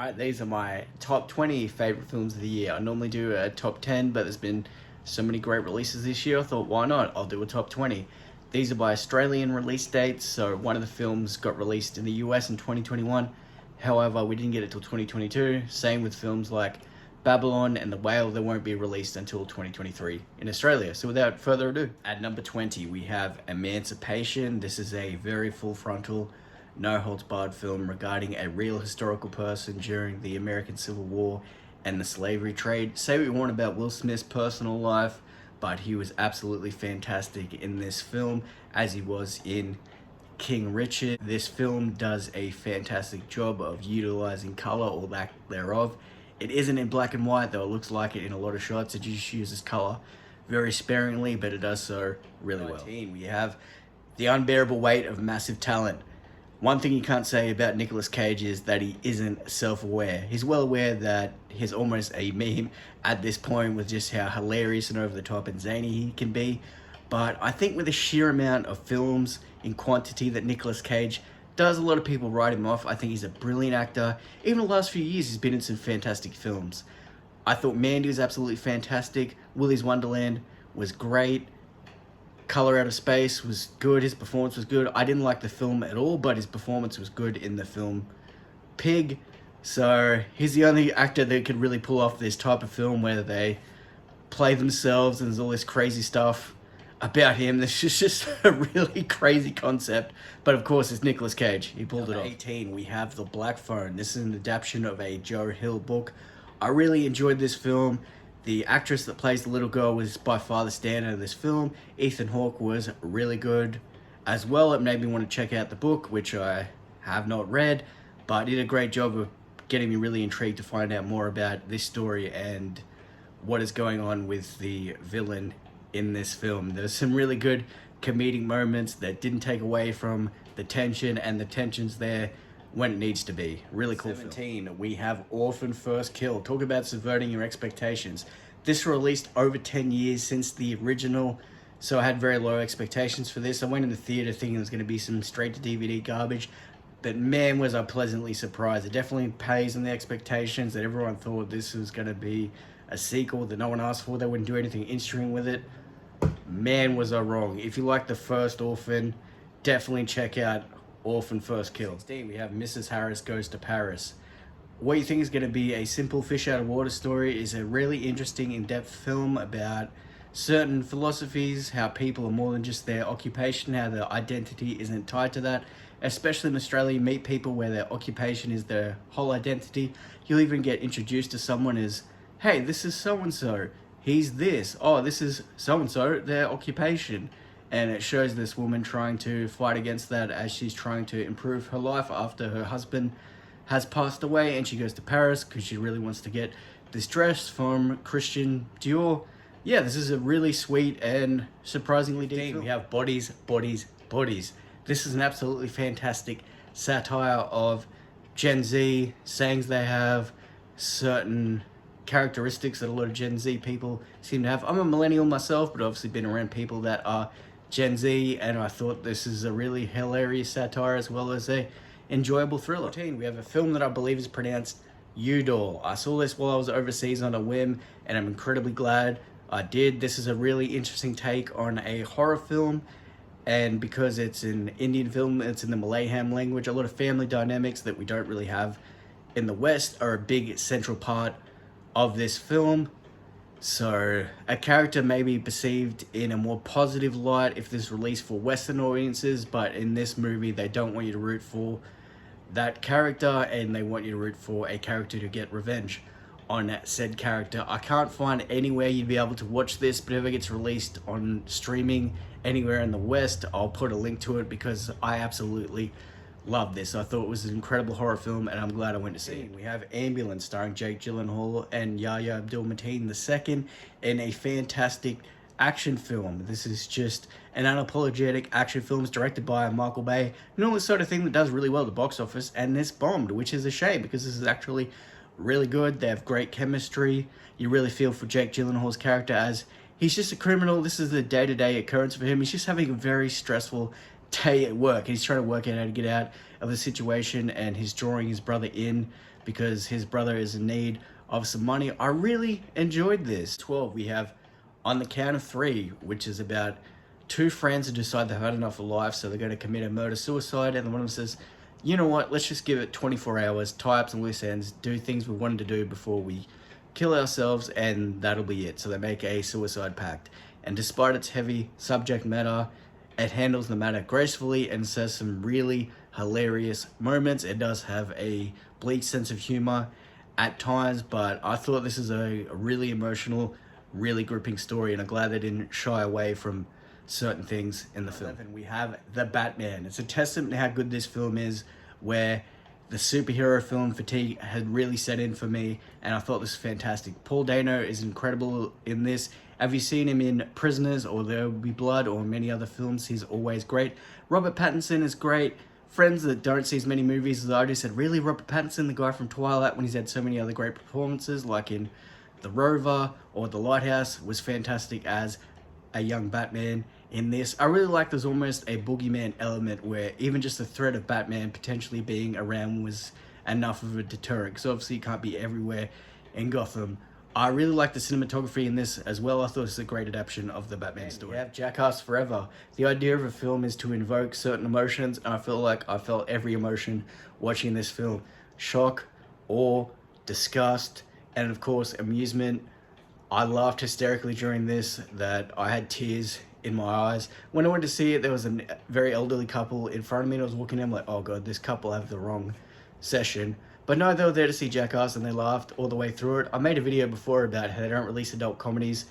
Alright, these are my top 20 favourite films of the year. I normally do a top 10, but there's been so many great releases this year, I thought, why not? I'll do a top 20. These are by Australian release dates, so one of the films got released in the US in 2021. However, we didn't get it till 2022. Same with films like Babylon and The Whale, they won't be released until 2023 in Australia. So without further ado, at number 20, we have Emancipation. This is a very full frontal, no holds barred film regarding a real historical person during the American Civil War and the slavery trade. Say what you want about Will Smith's personal life, but he was absolutely fantastic in this film, as he was in King Richard. This film does a fantastic job of utilizing color or lack thereof. It isn't in black and white, though it looks like it in a lot of shots. It just uses color very sparingly, but it does so really well. We have The Unbearable Weight of Massive Talent. One thing you can't say about Nicolas Cage is that he isn't self-aware. He's well aware that he's almost a meme at this point with just how hilarious and over the top and zany he can be. But I think with the sheer amount of films in quantity that Nicolas Cage does, a lot of people write him off. I think he's a brilliant actor. Even the last few years, he's been in some fantastic films. I thought Mandy was absolutely fantastic. Willy's Wonderland was great. Color Out of Space was good. His performance was good. I didn't like the film at all, but his performance was good in the film Pig. So he's the only actor that could really pull off this type of film where they play themselves and there's all this crazy stuff about him. This is just a really crazy concept. But of course, it's Nicolas Cage. He pulled it off. 18, we have The Black Phone. This is an adaptation of a Joe Hill book. I really enjoyed this film. The actress that plays the little girl was by far the standout of this film. Ethan Hawke was really good as well. It made me want to check out the book, which I have not read, but did a great job of getting me really intrigued to find out more about this story and what is going on with the villain in this film. There's some really good comedic moments that didn't take away from the tension, and the tension's there when it needs to be. Really cool 17, film. We have Orphan First Kill. Talk about subverting your expectations. This released over 10 years since the original, so I had very low expectations for this. I went in the theater thinking it was going to be some straight to DVD garbage, but man, was I pleasantly surprised. It definitely pays on the expectations that everyone thought this was going to be a sequel that no one asked for. They wouldn't do anything interesting with it. Man, was I wrong. If you like the first Orphan, definitely check out Orphan First Kill. 16, we have Mrs. Harris Goes to Paris. What you think is going to be a simple fish out of water story is a really interesting in-depth film about certain philosophies, how people are more than just their occupation, how their identity isn't tied to that. Especially in Australia, you meet people where their occupation is their whole identity. You'll even get introduced to someone as, hey, this is so-and-so. He's this. Oh, this is so-and-so, their occupation. And it shows this woman trying to fight against that as she's trying to improve her life after her husband has passed away, and she goes to Paris because she really wants to get this dress from Christian Dior. Yeah, this is a really sweet and surprisingly deep film. We have Bodies, Bodies, Bodies. This is an absolutely fantastic satire of Gen Z, sayings they have, certain characteristics that a lot of Gen Z people seem to have. I'm a millennial myself, but obviously been around people that are Gen Z, and I thought this is a really hilarious satire as well as a enjoyable thriller. We have a film that I believe is pronounced Udall. I saw this while I was overseas on a whim, and I'm incredibly glad I did. This is a really interesting take on a horror film, and because it's an Indian film, it's in the Malayalam language. A lot of family dynamics that we don't really have in the West are a big central part of this film. So a character may be perceived in a more positive light if this is released for Western audiences, but in this movie they don't want you to root for that character, and they want you to root for a character to get revenge on that said character. I can't find anywhere you'd be able to watch this, but if it gets released on streaming anywhere in the West, I'll put a link to it because I absolutely love this. I thought it was an incredible horror film, and I'm glad I went to see it. We have Ambulance, starring Jake Gyllenhaal and Yahya Abdul-Mateen II in a fantastic action film. This is just an unapologetic action film directed by Michael Bay. Normally the sort of thing that does really well at the box office, and this bombed, which is a shame because this is actually really good. They have great chemistry. You really feel for Jake Gyllenhaal's character as he's just a criminal. This is the day-to-day occurrence for him. He's just having a very stressful day at work. He's trying to work out how to get out of the situation, and he's drawing his brother in because his brother is in need of some money. I really enjoyed this. 12, we have On the Count of Three, which is about two friends who decide they've had enough of life, so they're going to commit a murder-suicide, and one of them says, you know what, let's just give it 24 hours, tie up some loose ends, do things we wanted to do before we kill ourselves, and that'll be it. So they make a suicide pact. And despite its heavy subject matter, it handles the matter gracefully and says some really hilarious moments. It does have a bleak sense of humor at times, but I thought this is a really emotional, really gripping story, and I'm glad they didn't shy away from certain things in the film. And we have The Batman. It's a testament to how good this film is, where the superhero film fatigue had really set in for me, and I thought this was fantastic. Paul Dano is incredible in this. Have you seen him in Prisoners or There Will Be Blood or many other films? He's always great. Robert Pattinson is great. Friends that don't see as many movies as I do said, really, Robert Pattinson, the guy from Twilight, when he's had so many other great performances, like in The Rover or The Lighthouse, was fantastic as a young Batman in this. I really like there's almost a boogeyman element where even just the threat of Batman potentially being around was enough of a deterrent, because obviously you can't be everywhere in Gotham. I really like the cinematography in this as well. I thought it was a great adaptation of the Batman story. We have Jackass Forever. The idea of a film is to invoke certain emotions, and I feel like I felt every emotion watching this film. Shock, awe, disgust, and of course amusement. I laughed hysterically during this that I had tears in my eyes. When I went to see it, there was a very elderly couple in front of me, and I was walking in, I'm like, oh god, this couple have the wrong session. But no, they were there to see Jackass, and they laughed all the way through it. I made a video before about how they don't release adult comedies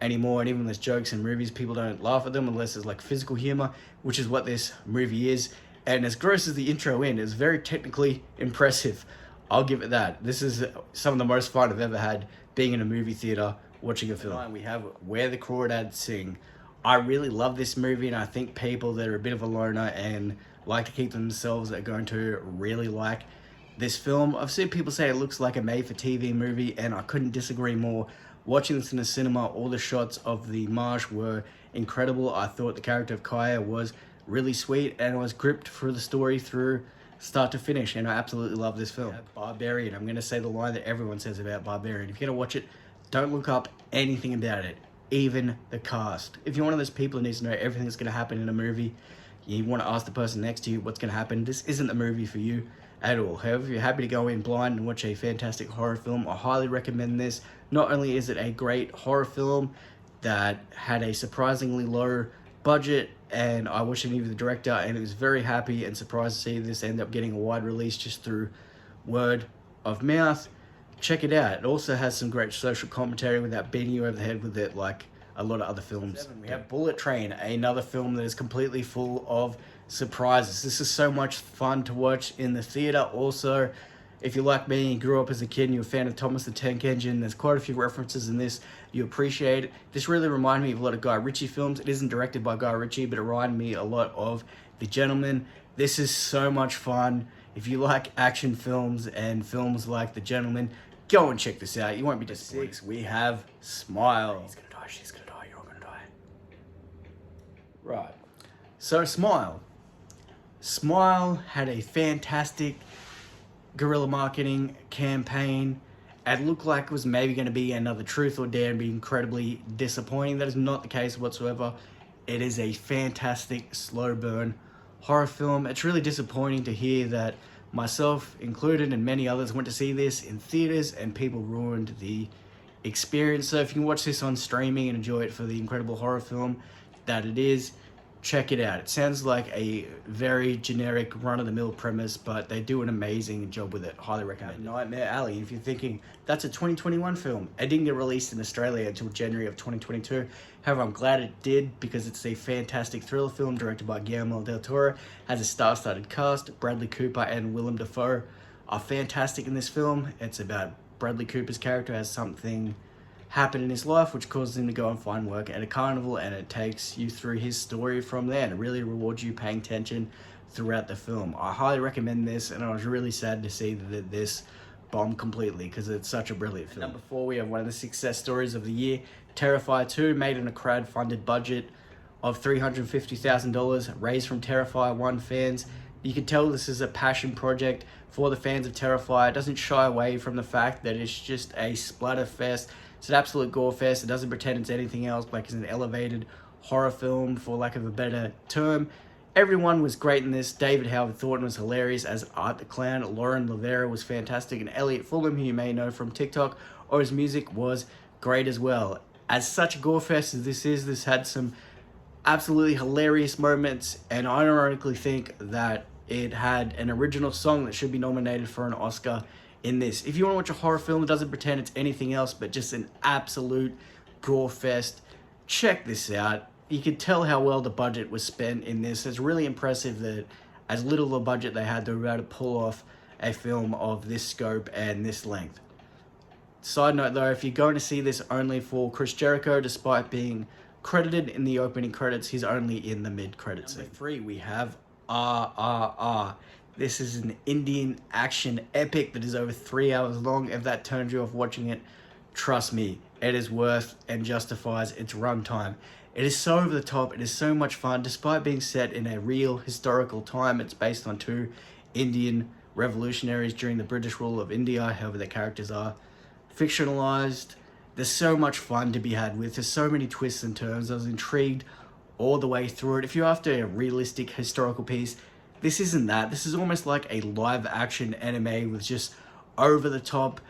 anymore, and even when there's jokes in movies, people don't laugh at them unless there's like physical humor, which is what this movie is. And as gross as the intro is very technically impressive. I'll give it that. This is some of the most fun I've ever had being in a movie theater watching a film. We have Where the Crawdads Sing. I really love this movie, and I think people that are a bit of a loner and like to keep themselves are going to really like this film. I've seen people say it looks like a made-for-TV movie, and I couldn't disagree more. Watching this in the cinema, all the shots of the marsh were incredible. I thought the character of Kaya was really sweet, and I was gripped for the story through start to finish, and I absolutely love this film. Barbarian. I'm going to say the line that everyone says about Barbarian. If you're going to watch it, don't look up anything about it, even the cast. If you're one of those people who needs to know everything that's going to happen in a movie, you want to ask the person next to you what's going to happen, this isn't the movie for you at all. However, if you're happy to go in blind and watch a fantastic horror film, I highly recommend this. Not only is it a great horror film that had a surprisingly low budget, and I watched an interview with the director, and I was very happy and surprised to see this end up getting a wide release just through word of mouth. Check it out. It also has some great social commentary without beating you over the head with it like a lot of other films. We have Bullet Train, another film that is completely full of surprises. This is so much fun to watch in the theater. Also, if you're like me and grew up as a kid and you're a fan of Thomas the Tank Engine, there's quite a few references in this. You appreciate it. This really reminded me of a lot of Guy Ritchie films. It isn't directed by Guy Ritchie, but it reminded me a lot of The Gentleman. This is so much fun. If you like action films and films like The Gentleman, go and check this out. You won't be disappointed. 6, we have Smile. He's gonna die, she's gonna die, you're all gonna die. Right. So Smile. Smile had a fantastic guerrilla marketing campaign. It looked like it was maybe going to be another Truth or Dare and be incredibly disappointing. That is not the case whatsoever. It is a fantastic slow burn horror film. It's really disappointing to hear that myself included and many others went to see this in theaters and people ruined the experience. So if you can watch this on streaming and enjoy it for the incredible horror film that it is, check it out. It sounds like a very generic run-of-the-mill premise, but they do an amazing job with it. Highly recommend. Nightmare Alley. If you're thinking that's a 2021 film, it didn't get released in Australia until January of 2022. However, I'm glad it did because it's a fantastic thriller film directed by Guillermo del Toro. Has a star-studded cast. Bradley Cooper and Willem Dafoe are fantastic in this film. It's about Bradley Cooper's character has something happen in his life which causes him to go and find work at a carnival, and it takes you through his story from there, and it really rewards you paying attention throughout the film. I highly recommend this, and I was really sad to see that this bombed completely because it's such a brilliant film. Number 4, we have one of the success stories of the year. Terrifier 2, made on a crowd-funded budget of $350,000 raised from Terrifier 1 fans. You can tell this is a passion project for the fans of Terrifier. It doesn't shy away from the fact that it's just a splatter fest. It's an absolute gore fest. It doesn't pretend it's anything else, like it's an elevated horror film, for lack of a better term. Everyone was great in this. David Howard Thornton was hilarious as Art the Clown. Lauren Lavera was fantastic. And Elliot Fulham, who you may know from TikTok, or his music, was great as well. As such a gore fest as this is, this had some absolutely hilarious moments, and I ironically think that it had an original song that should be nominated for an Oscar in this. If you want to watch a horror film that doesn't pretend it's anything else but just an absolute gore fest, check this out. You can tell how well the budget was spent in this. It's really impressive that as little of a budget they had, they were able to pull off a film of this scope and this length. Side note though, if you're going to see this only for Chris Jericho, despite being credited in the opening credits, he's only in the mid-credits. Number 3, we have RRR. This is an Indian action epic that is over 3 hours long. If that turns you off watching it, trust me, it is worth and justifies its runtime. It is so over the top, it is so much fun, despite being set in a real historical time. It's based on 2 Indian revolutionaries during the British rule of India, however their characters are fictionalized. There's so much fun to be had with. There's so many twists and turns. I was intrigued all the way through it. If you're after a realistic historical piece, this isn't that. This is almost like a live action anime with just over the top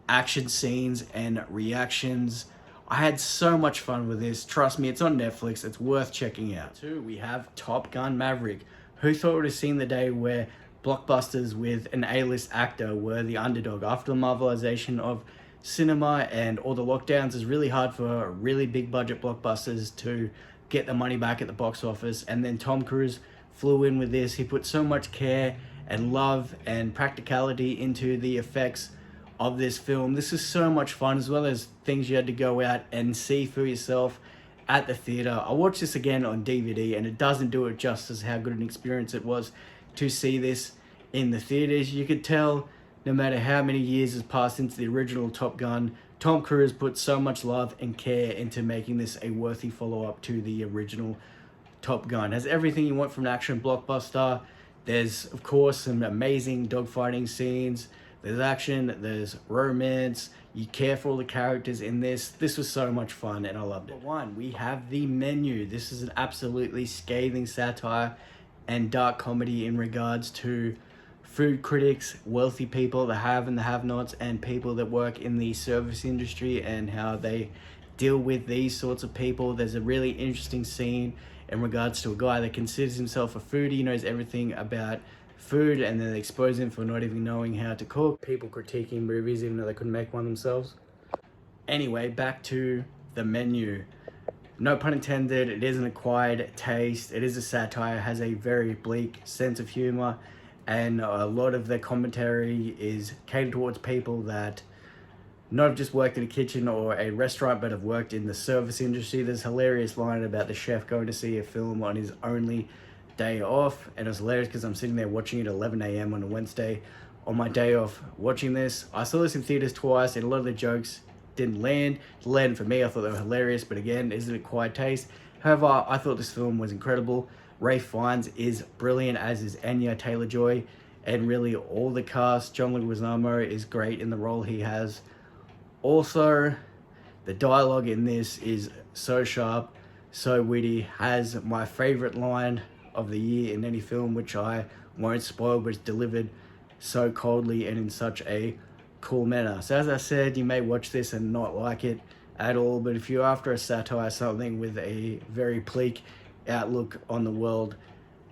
action scenes and reactions. I had so much fun with this. Trust me, it's on Netflix. It's worth checking out. 2, we have Top Gun Maverick. Who thought would have seen the day where blockbusters with an A-list actor were the underdog? After the marvelization of cinema and all the lockdowns, is really hard for really big budget blockbusters to get the money back at the box office. And then Tom Cruise flew in with this. He put so much care and love and practicality into the effects of this film. This is so much fun, as well as things you had to go out and see for yourself at the theater. I watched this again on DVD and it doesn't do it justice how good an experience it was to see this in the theaters. You could tell no matter how many years has passed since the original Top Gun, Tom Cruise put so much love and care into making this a worthy follow-up to the original Top Gun. It has everything you want from an action blockbuster. There's, of course, some amazing dogfighting scenes. There's action, there's romance. You care for all the characters in this. This was so much fun and I loved it. Number 1, we have The Menu. This is an absolutely scathing satire and dark comedy in regards to food critics, wealthy people, the have and the have-nots, and people that work in the service industry and how they deal with these sorts of people. There's a really interesting scene in regards to a guy that considers himself a foodie. He knows everything about food, and then they expose him for not even knowing how to cook. People critiquing movies even though they couldn't make one themselves. Anyway, back to The Menu. No pun intended, it is an acquired taste. It is a satire, has a very bleak sense of humor, and a lot of the commentary is catered towards people that not have just worked in a kitchen or a restaurant, but have worked in the service industry. There's a hilarious line about the chef going to see a film on his only day off, and it was hilarious because I'm sitting there watching it at 11 a.m. on a Wednesday on my day off watching this. I saw this in theaters twice, and a lot of the jokes didn't land. It landed for me. I thought they were hilarious, but again, isn't a quiet taste. However, I thought this film was incredible. Ralph Fiennes is brilliant, as is Anya Taylor-Joy, and really all the cast. John Leguizamo is great in the role he has. Also, the dialogue in this is so sharp, so witty, has my favorite line of the year in any film, which I won't spoil, but it's delivered so coldly and in such a cool manner. So as I said, you may watch this and not like it at all, but if you're after a satire, something with a very bleak outlook on the world,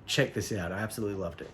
check this out. I absolutely loved it.